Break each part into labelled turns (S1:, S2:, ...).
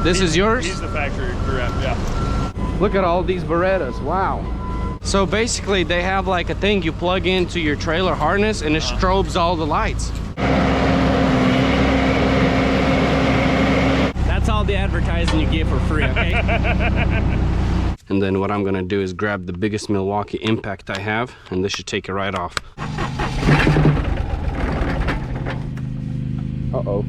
S1: This is yours?
S2: He's the factory rep, yeah.
S1: Look at all these Berettas, wow. So basically they have like a thing you plug into your trailer harness and it strobes all the lights. That's all the advertising you get for free, okay? And then what I'm gonna do is grab the biggest Milwaukee impact I have, and this should take it right off. Uh-oh.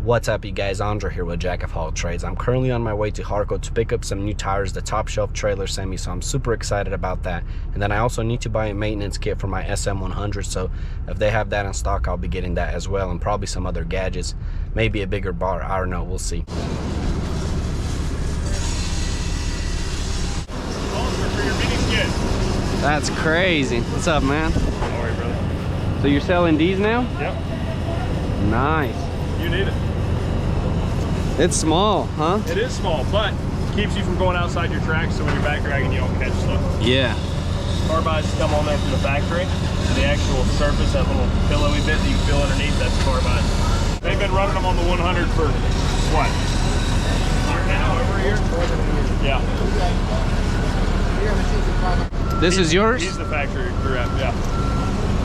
S1: What's up, you guys? Andre here with Jack of All Trades. I'm currently on my way to Harco to pick up some new tires the Top Shelf trailer sent me, so I'm super excited about that. And then I also need to buy a maintenance kit for my SM100, so if they have that in stock, I'll be getting that as well, and probably some other gadgets, maybe a bigger bar, I don't know, we'll see. That's crazy. What's up, man?
S2: How are you, brother?
S1: So you're selling these now?
S2: Yep.
S1: Nice.
S2: You need it.
S1: It's small, huh?
S2: It is small, but keeps you from going outside your track, so when you're back dragging, you don't catch stuff.
S1: Yeah.
S2: Carbides come on there from the factory, and the actual surface, that little pillowy bit that you feel underneath, that's carbide. They've been running them on the 100 for, what? A year now? Over a year? Yeah.
S1: This is yours?
S2: He's the factory rep, yeah.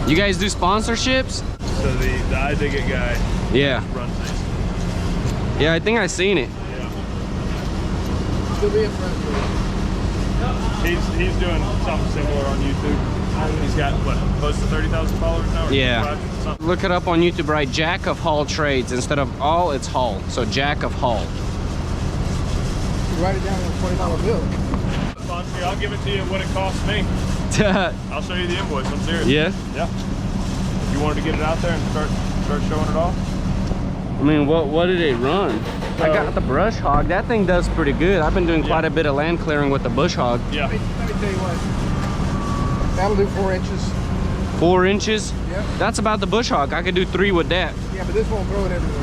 S1: You guys do sponsorships?
S2: So the igshid guy
S1: Yeah.
S2: runs these.
S1: Yeah, I think I seen it.
S2: Yeah. He's doing something similar on YouTube. He's got, what, close to 30,000 followers now? Or
S1: Yeah.
S2: something?
S1: Look it up on YouTube, right? Jack of All Trades. Instead of all, it's Hall. So Jack of Hall.
S3: You write it down on a $20 bill.
S2: Honestly, I'll give it to you what it costs me. I'll show you the invoice. I'm serious.
S1: Yeah?
S2: Yeah. If you wanted to get it out there and start showing it off.
S1: I mean, what did it run? I got the brush hog. That thing does pretty good. I've been doing quite a bit of land clearing with the bush hog.
S2: Yeah.
S3: Let me tell you what. That'll do 4 inches.
S1: 4 inches?
S3: Yep.
S1: That's about the bush hog. I could do 3 with that.
S3: Yeah, but this won't throw it everywhere.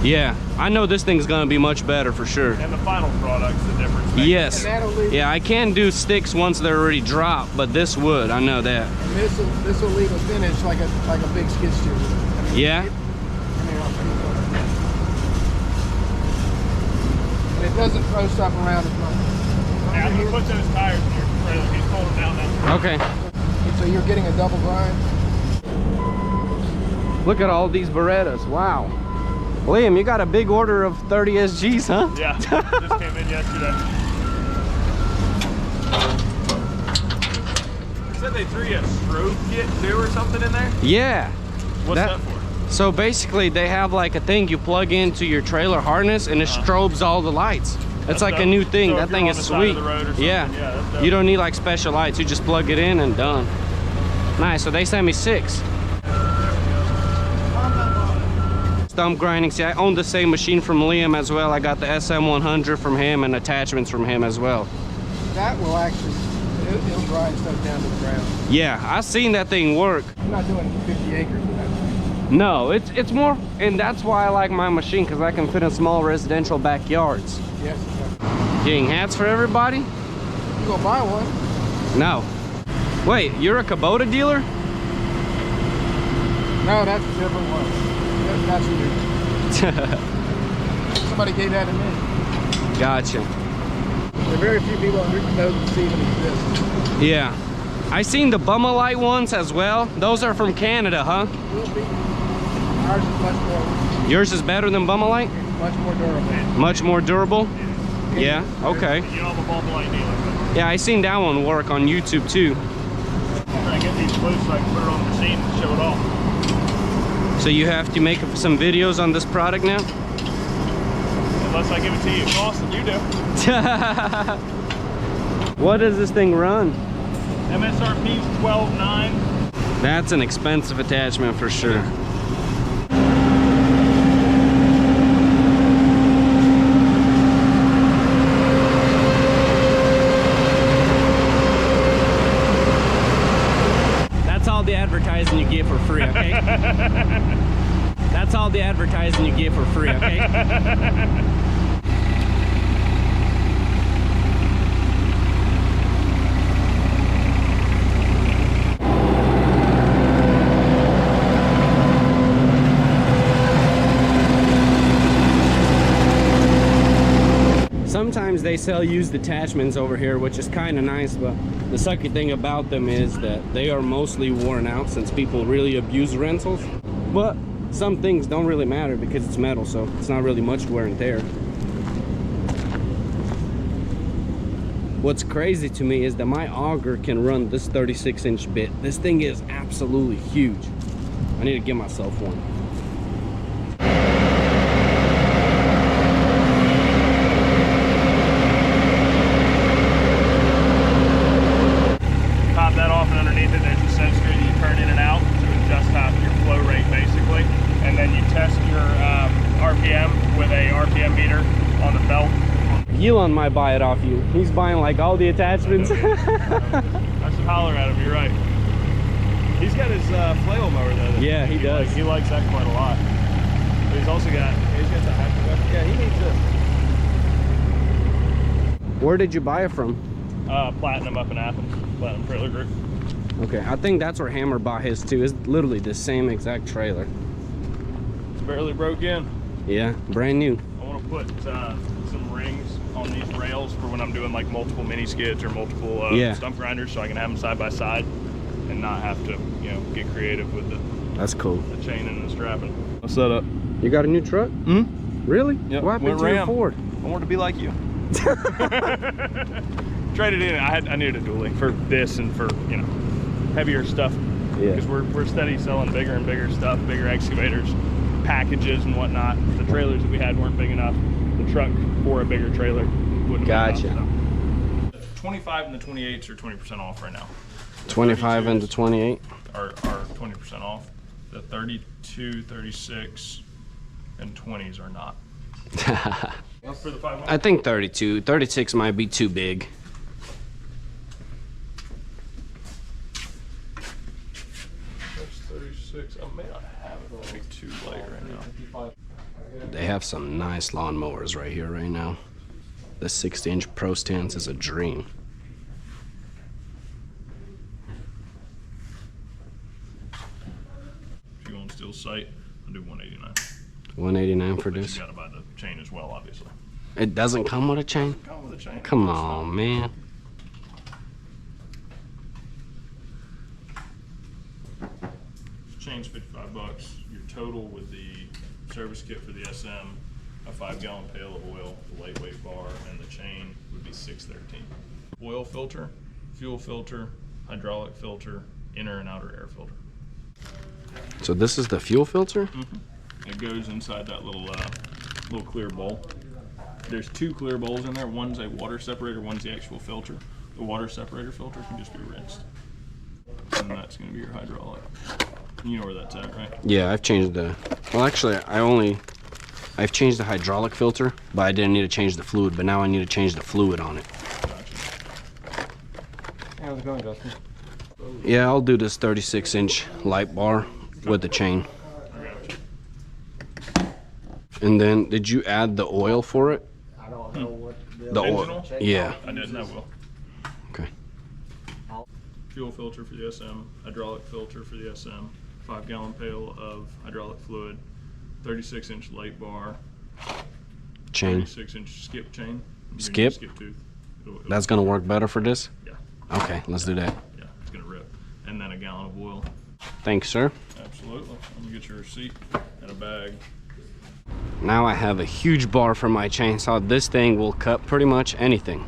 S1: Yeah, I know this thing's gonna be much better for sure.
S2: And the final product's the difference.
S1: Yes.
S3: And that'll leave,
S1: Yeah, I can do sticks once they're already dropped, but this would. I know that.
S3: and this will leave a finish like a big skid steer. I mean,
S1: Yeah.
S3: I'll show you what. And it doesn't throw stuff around as much.
S2: Yeah, I'm gonna put those tires in your trailer. He's pulling them down now.
S1: Okay.
S3: So you're getting a double grind.
S1: Look at all these Berettas. Wow. Liam, you got a big order of 30 SGs, huh?
S2: Yeah, just came in yesterday. You said they threw you a strobe kit too or something in there?
S1: Yeah.
S2: What's that for?
S1: So basically they have like a thing you plug into your trailer harness and it strobes all the lights. It's
S2: That's
S1: like
S2: dope.
S1: a new thing.
S2: So
S1: That
S2: if you're
S1: thing
S2: on
S1: is
S2: the side of
S1: sweet.
S2: the road or something,
S1: Yeah.
S2: yeah, that's dope.
S1: You don't need like special lights. You just plug it in and done. Nice. So they sent me 6. Stump grinding. See, I own the same machine from Liam as well. I got the SM100 from him and attachments from him as well.
S3: That will actually, it'll grind stuff down to the ground.
S1: Yeah, I've seen that thing work.
S3: I'm not doing 50 acres with that thing.
S1: No, it's more, and that's why I like my machine, because I can fit in small residential backyards.
S3: Yes, exactly.
S1: Getting hats for everybody?
S3: You gonna buy one?
S1: No. Wait, you're a Kubota dealer?
S3: No, that's a different one. That's weird. Somebody gave that to me.
S1: Gotcha.
S3: There are very few people that know this even exists.
S1: Yeah. I seen the Bummalite ones as well. Those are from Canada, huh?
S3: Will be. Ours is much more.
S1: Yours is better than Bummalite?
S3: Much more durable.
S1: Much more durable? Yeah, okay.
S2: You know I'm a Bummalite dealer.
S1: Yeah, I seen that one work on YouTube too.
S2: I'm trying to get these loose so I can put it on the machine and show it off.
S1: So you have to make some videos on this product now?
S2: Unless I give it to you cost and you do.
S1: What does this thing run?
S2: MSRP is $12,900.
S1: That's an expensive attachment for sure. That's all the advertising you get for free, okay? That's all the advertising you get for free, okay? Sometimes they sell used attachments over here, which is kind of nice, but the sucky thing about them is that they are mostly worn out since people really abuse rentals. But some things don't really matter because it's metal, so it's not really much wear and tear. What's crazy to me is that my auger can run this 36-inch bit. This thing is absolutely huge. I need to get myself one.
S2: Pop that off, and underneath it there's a set screw that you turn in and out to adjust your flow rate basically. And then you test your RPM with a RPM meter on the belt.
S1: Elon might buy it off you. He's buying like all the attachments.
S2: I should holler at him, you're right. He's got his flail mower though.
S1: Yeah, he does.
S2: He likes that quite a lot. But he's also got, the hyper. Yeah, he needs this.
S1: Where did you buy it from?
S2: Platinum up in Athens. Platinum Trailer Group.
S1: Okay, I think that's where Hammer bought his too. It's literally the same exact trailer.
S2: It's barely broke in.
S1: Yeah, brand new.
S2: I want to put some rings on these rails for when I'm doing like multiple mini skids or multiple stump grinders, so I can have them side by side and not have to, you know, get creative with
S1: That's cool.
S2: the chain and the strapping. What's that up?
S1: You got a new truck? Really?
S2: Yep.
S1: What happened to your Ford?
S2: I wanted to be like you. Traded in. I needed a dually for this and for, you know, heavier stuff.
S1: Yeah.
S2: Because we're steady selling bigger and bigger stuff, bigger excavators, packages and whatnot. The trailers that we had weren't big enough. The truck for a bigger trailer wouldn't
S1: Gotcha.
S2: be enough. The 25 and the 28s are 20% off right now. The
S1: 25 and the 28?
S2: are 20% off. The 32, 36, and 20s are not. For the 5
S1: I think 32. 36 might be too big.
S2: That's 36. I may not have it. That'd be too light right now.
S1: They have some nice lawnmowers right here right now. The 60-inch Pro Stance is a dream.
S2: If you want steel sight, I'll do 189.
S1: 189 for
S2: But
S1: this.
S2: you gotta buy the chain as well, obviously.
S1: It doesn't come with a chain?
S2: Come with a chain.
S1: Come on, man.
S2: Chain's $55. Your total with the service kit for the SM, a 5-gallon pail of oil, the lightweight bar, and the chain would be $613. Oil filter, fuel filter, hydraulic filter, inner and outer air filter.
S1: So this is the fuel filter?
S2: It goes inside that little clear bowl. There's 2 clear bowls in there. One's a water separator, one's the actual filter. The water separator filter can just be rinsed. And that's gonna be your hydraulic. You know where that's at, right?
S1: Yeah, I've changed the, well actually I've changed the hydraulic filter, but I didn't need to change the fluid, but now I need to change the fluid on it.
S2: Gotcha.
S3: How's it going, Justin?
S1: Yeah, I'll do this 36-inch light bar with the chain.
S2: I gotcha.
S1: And then, did you add the oil for it?
S3: I don't know what
S1: The
S2: Engine
S1: oil?
S2: oil?
S1: Yeah.
S2: I didn't, I will.
S1: Okay.
S2: Fuel filter for the SM, hydraulic filter for the SM, 5-gallon pail of hydraulic fluid, 36-inch light bar,
S1: Chain.
S2: 36-inch skip chain. You're gonna
S1: Skip?
S2: use skip tooth. It'll
S1: That's gonna work better for this?
S2: Yeah,
S1: Okay, let's do that.
S2: yeah, it's gonna rip. And then a gallon of oil.
S1: Thanks, sir.
S2: Absolutely. Let me get your receipt and a bag.
S1: Now I have a huge bar for my chainsaw. This thing will cut pretty much anything.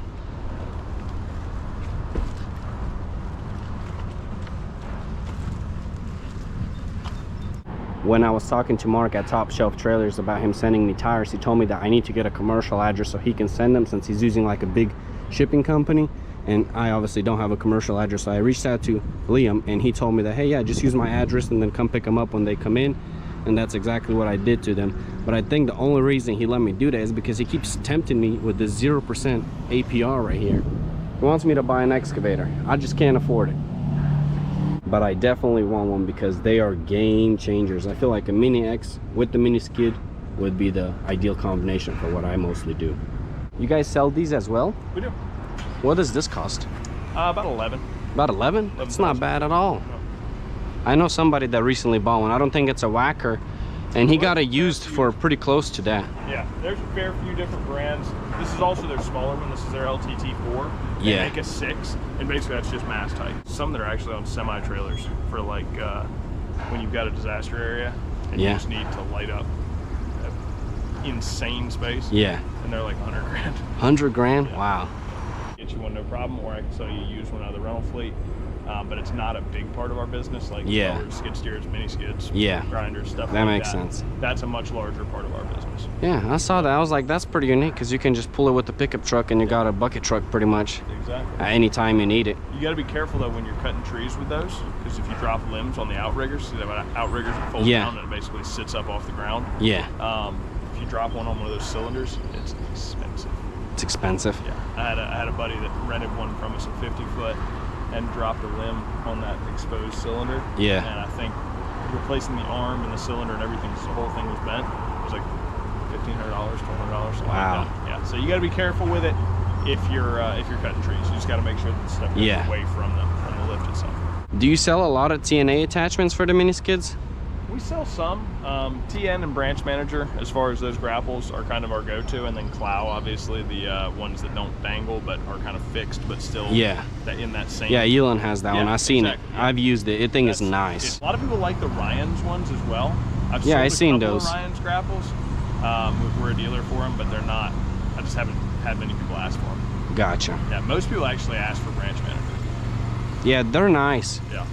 S1: When I was talking to Mark at Top Shelf Trailers about him sending me tires, he told me that I need to get a commercial address so he can send them, since he's using like a big shipping company, and I obviously don't have a commercial address. So I reached out to Liam and he told me that, hey, yeah, just use my address and then come pick them up when they come in. And that's exactly what I did to them. But I think the only reason he let me do that is because he keeps tempting me with this 0% APR right here. He wants me to buy an excavator. I just can't afford it. But I definitely want one because they are game changers. I feel like a Mini X with the mini skid would be the ideal combination for what I mostly do. You guys sell these as well?
S2: We do.
S1: What does this cost?
S2: About 11.
S1: About 11? That's not bad at all.
S2: No.
S1: I know somebody that recently bought one. I don't think it's a whacker, and he got it used for pretty close to that.
S2: Yeah, there's a fair few different brands. This is also their smaller one. This is their LTT4. They
S1: Yeah.
S2: make a 6, and basically that's just mast height. Some that are actually on semi-trailers for like when you've got a disaster area and you just need to light up an insane space.
S1: Yeah.
S2: And they're like 100 grand.
S1: 100 grand?
S2: Yeah.
S1: Wow.
S2: Get you one, no problem, or I can sell you a used one out of the rental fleet. But it's not a big part of our business, like skid steers, mini skids, grinders, stuff
S1: that
S2: like
S1: makes sense.
S2: That's a much larger part of our business.
S1: Yeah, I saw that. I was like, that's pretty unique because you can just pull it with the pickup truck and you got a bucket truck pretty much
S2: Exactly.
S1: at any time you need it.
S2: You got to be careful though when you're cutting trees with those, because if you drop limbs on the outriggers, see that outriggers that fold down and it basically sits up off the ground.
S1: Yeah.
S2: If you drop one on one of those cylinders, it's expensive.
S1: It's expensive.
S2: Yeah. I had a buddy that rented one from us, a 50-foot, and dropped a limb on that exposed cylinder.
S1: Yeah.
S2: And I think replacing the arm and the cylinder and everything, so the whole thing was bent. It was like $1,500, $1,200, something
S1: wow.
S2: like that. Yeah. So you got to be careful with it if you're cutting trees. You just got to make sure that the stuff goes away from the lift itself.
S1: Do you sell a lot of TNA attachments for the mini skids?
S2: We sell some. TN and Branch Manager, as far as those grapples, are kind of our go-to, and then Clow, obviously, the ones that don't dangle but are kind of fixed, but still in that same.
S1: Yeah, Elon has that one. I've seen it.
S2: Yeah.
S1: I've used it. It thing is nice.
S2: A lot of people like the Ryan's ones as well. I've
S1: seen those.
S2: Of Ryan's grapples. We're a dealer for them, but they're not. I just haven't had many people ask for them.
S1: Gotcha.
S2: Yeah, most people actually ask for Branch Manager.
S1: Yeah, they're nice.
S2: Yeah.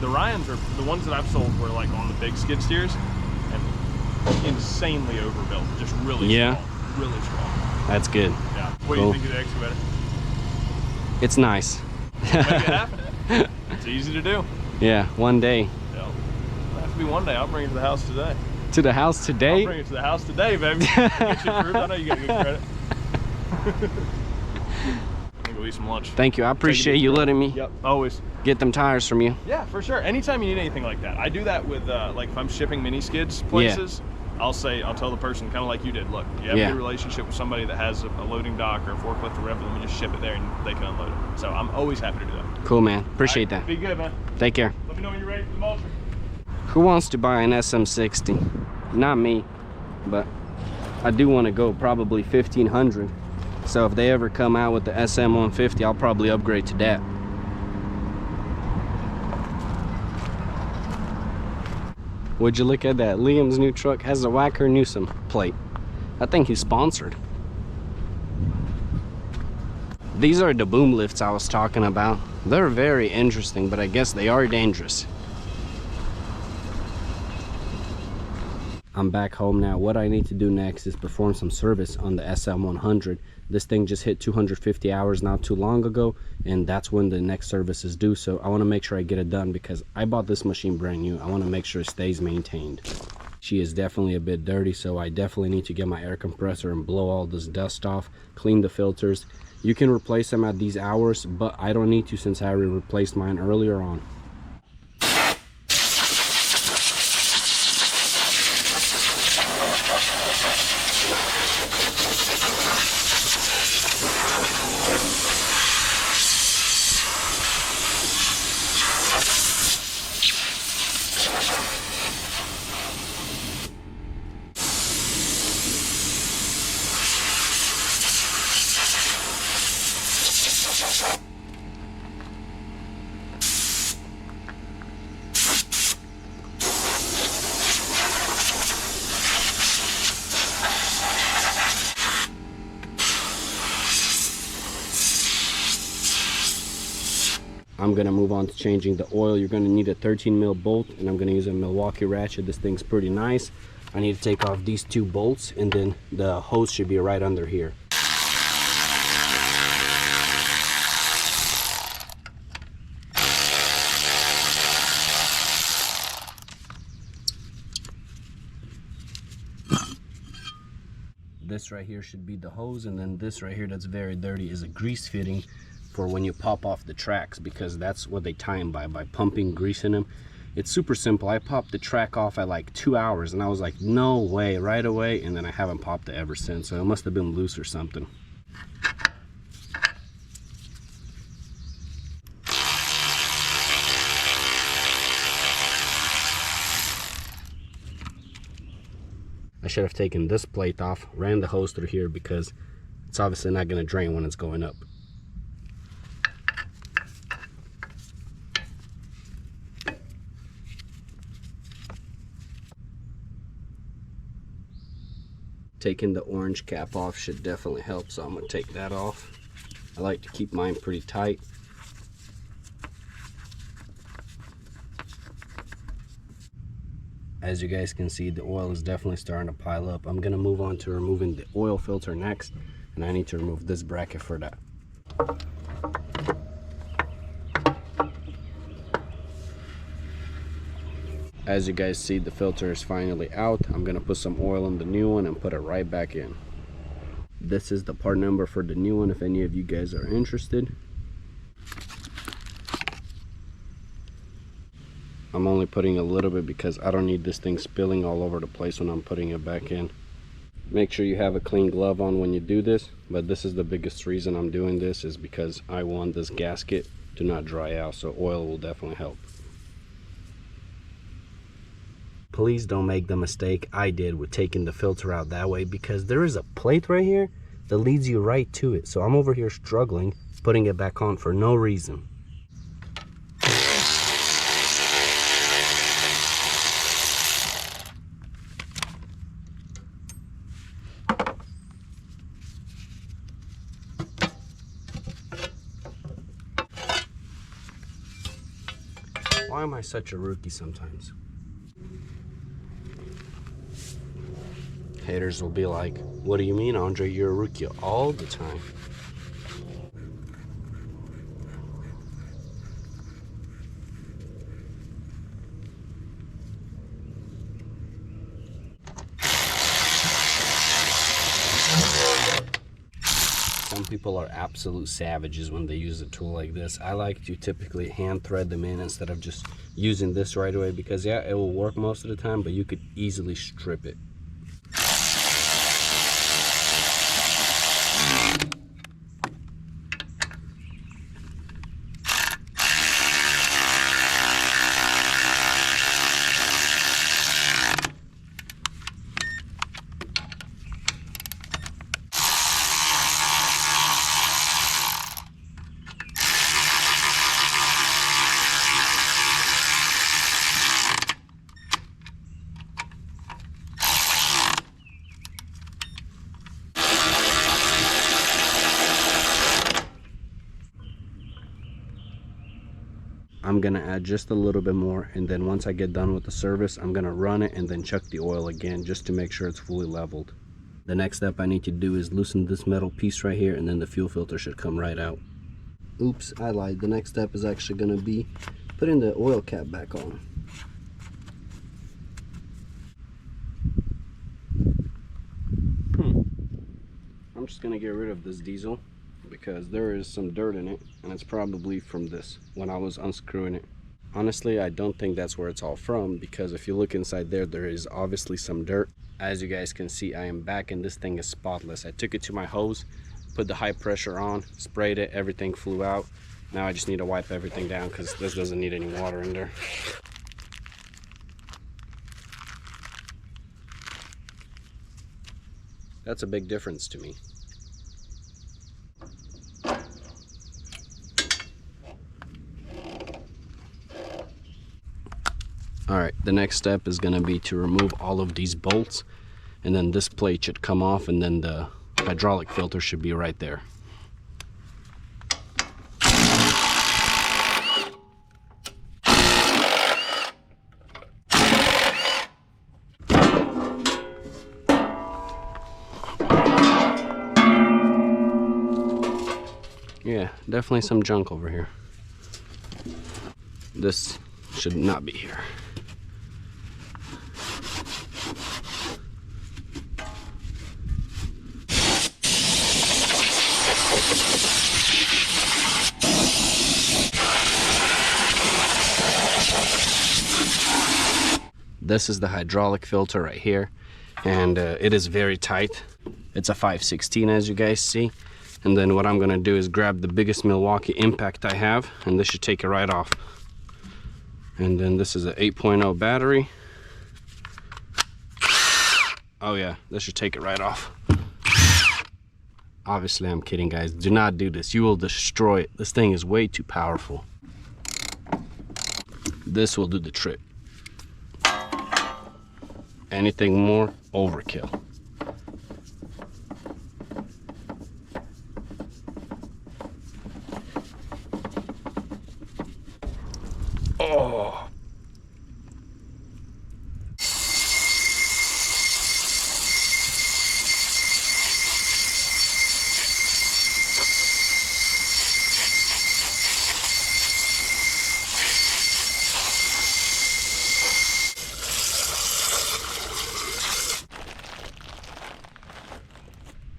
S2: The Ryans are the ones that I've sold were like on the big skid steers and insanely overbuilt, just really strong, really strong.
S1: That's good.
S2: Yeah. What do you think of the excavator?
S1: It's nice.
S2: Make it happen. It's easy to do.
S1: Yeah, one day.
S2: Yeah. It'll have to be one day. I'll bring it to the house today.
S1: To the house today?
S2: I'll bring it to the house today, baby. Get you approved. I know you got good credit. I'm gonna go eat some lunch.
S1: Thank you. I appreciate you letting me
S2: always
S1: get them tires from you.
S2: Yeah, for sure. Anytime you need anything like that. I do that with like if I'm shipping mini skids places, I'll tell the person kind of like you did, look, you have a good relationship with somebody that has a loading dock or a forklift or whatever, let me just ship it there and they can unload it. So I'm always happy to do that.
S1: Cool, man. Appreciate that.
S2: Be good, man.
S1: Take care.
S2: Let me know when you're ready for the mulcher.
S1: Who wants to buy an SM60? Not me, but I do want to go probably 1500. So if they ever come out with the SM150, I'll probably upgrade to that. Would you look at that? Liam's new truck has a Wacker Newsom plate. I think he's sponsored. These are the boom lifts I was talking about. They're very interesting, but I guess they are dangerous. I'm back home now. What I need to do next is perform some service on the SM100. This thing just hit 250 hours not too long ago, and that's when the next service is due. So I want to make sure I get it done because I bought this machine brand new. I want to make sure it stays maintained. She is definitely a bit dirty, so I definitely need to get my air compressor and blow all this dust off, clean the filters. You can replace them at these hours, but I don't need to since I already replaced mine earlier on. I'm gonna move on to changing the oil. You're gonna need a 13 mil bolt, and I'm gonna use a Milwaukee ratchet. This thing's pretty nice. I need to take off these two bolts, and then the hose should be right under here. This right here should be the hose, and then this right here that's very dirty is a grease fitting for when you pop off the tracks, because that's what they tie them by pumping grease in them. It's super simple. I popped the track off at like 2 hours and I was like, no way, right away, and then I haven't popped it ever since, so it must have been loose or something. I should have taken this plate off, ran the hose through here because It's obviously not going to drain when it's going up. Taking the orange cap off should definitely help, so I'm going to take that off. I like to keep mine pretty tight. As you guys can see, the oil is definitely starting to pile up. I'm going to move on to removing the oil filter next, and I need to remove this bracket for that. As you guys see, the filter is finally out. I'm going to put some oil in the new one and put it right back in. This is the part number for the new one if any of you guys are interested. I'm only putting a little bit because I don't need this thing spilling all over the place when I'm putting it back in. Make sure you have a clean glove on when you do this, but this is the biggest reason I'm doing this, is because I want this gasket to not dry out, so oil will definitely help. Please don't make the mistake I did with taking the filter out that way, because there is a plate right here that leads you right to it. So I'm over here struggling, putting it back on for no reason. Why am I such a rookie sometimes? Haters will be like, what do you mean, Andre? You're a rookie all the time. Some people are absolute savages when they use a tool like this. I like to typically hand thread them in instead of just using this right away, because yeah, it will work most of the time, but you could easily strip it. I'm gonna add just a little bit more, and then once I get done with the service, I'm gonna run it and then chuck the oil again just to make sure it's fully leveled. The next step I need to do is loosen this metal piece right here, and then the fuel filter should come right out. Oops, I lied. The next step is actually gonna be putting the oil cap back on. I'm just gonna get rid of this diesel because there is some dirt in it, and it's probably from this when I was unscrewing it. Honestly, I don't think that's where it's all from, because if you look inside there, there is obviously some dirt. As you guys can see, I am back and this thing is spotless. I took it to my hose, put the high pressure on, sprayed it, everything flew out. Now I just need to wipe everything down because this doesn't need any water in there. That's a big difference to me. Alright, the next step is going to be to remove all of these bolts, and then this plate should come off, and then the hydraulic filter should be right there. Yeah, definitely some junk over here. This should not be here. This is the hydraulic filter right here, and it is very tight. It's a 5/16, as you guys see. And then what I'm gonna do is grab the biggest Milwaukee impact I have, and this should take it right off. And then this is an 8.0 battery. Oh yeah, this should take it right off. Obviously, I'm kidding, guys. Do not do this. You will destroy it. This thing is way too powerful. This will do the trick. Anything more, overkill. Oh.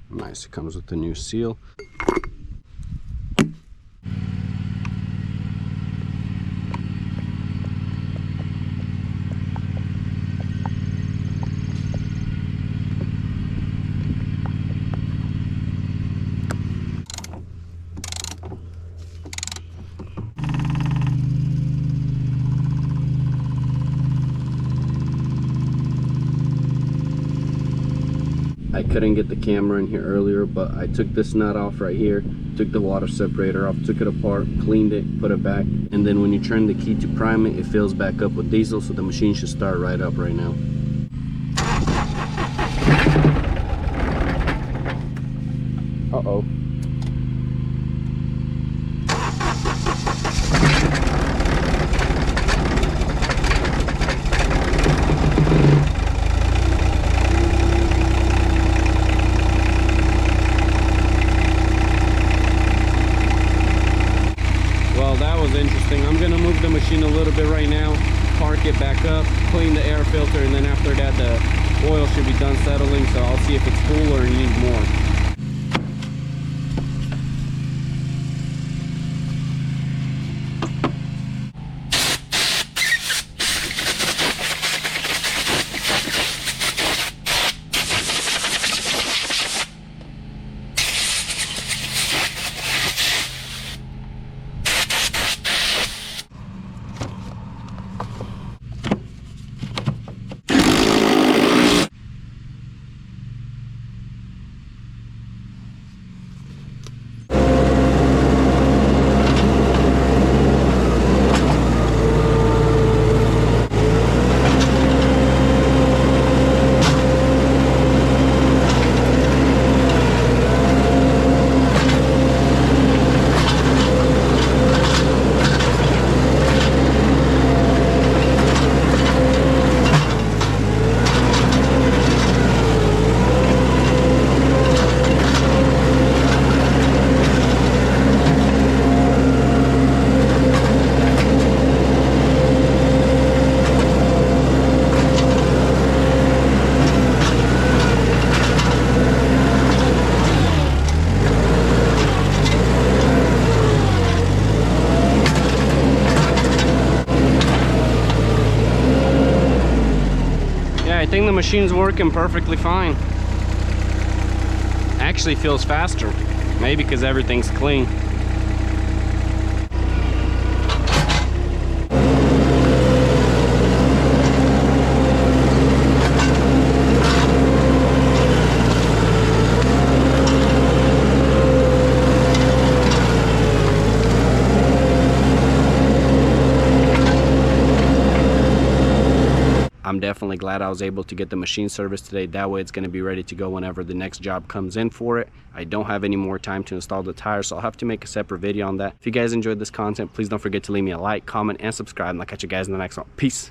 S1: Nice, it comes with the new seal. I couldn't get the camera in here earlier, but I took this nut off right here, took the water separator off, took it apart, cleaned it, put it back, and then when you turn the key to prime it, it fills back up with diesel, so the machine should start right up right now. Uh-oh. Interesting. I'm gonna move the machine a little bit right now, park it back up, clean the air filter, and then after that the oil should be done settling, so I'll see if it's full or needs more. I think the machine's working perfectly fine. Actually feels faster. Maybe because everything's clean. I'm definitely glad I was able to get the machine serviced today. That way it's going to be ready to go whenever the next job comes in for it. I don't have any more time to install the tires, so I'll have to make a separate video on that. If you guys enjoyed this content, please don't forget to leave me a like, comment, and subscribe, and I'll catch you guys in the next one. Peace.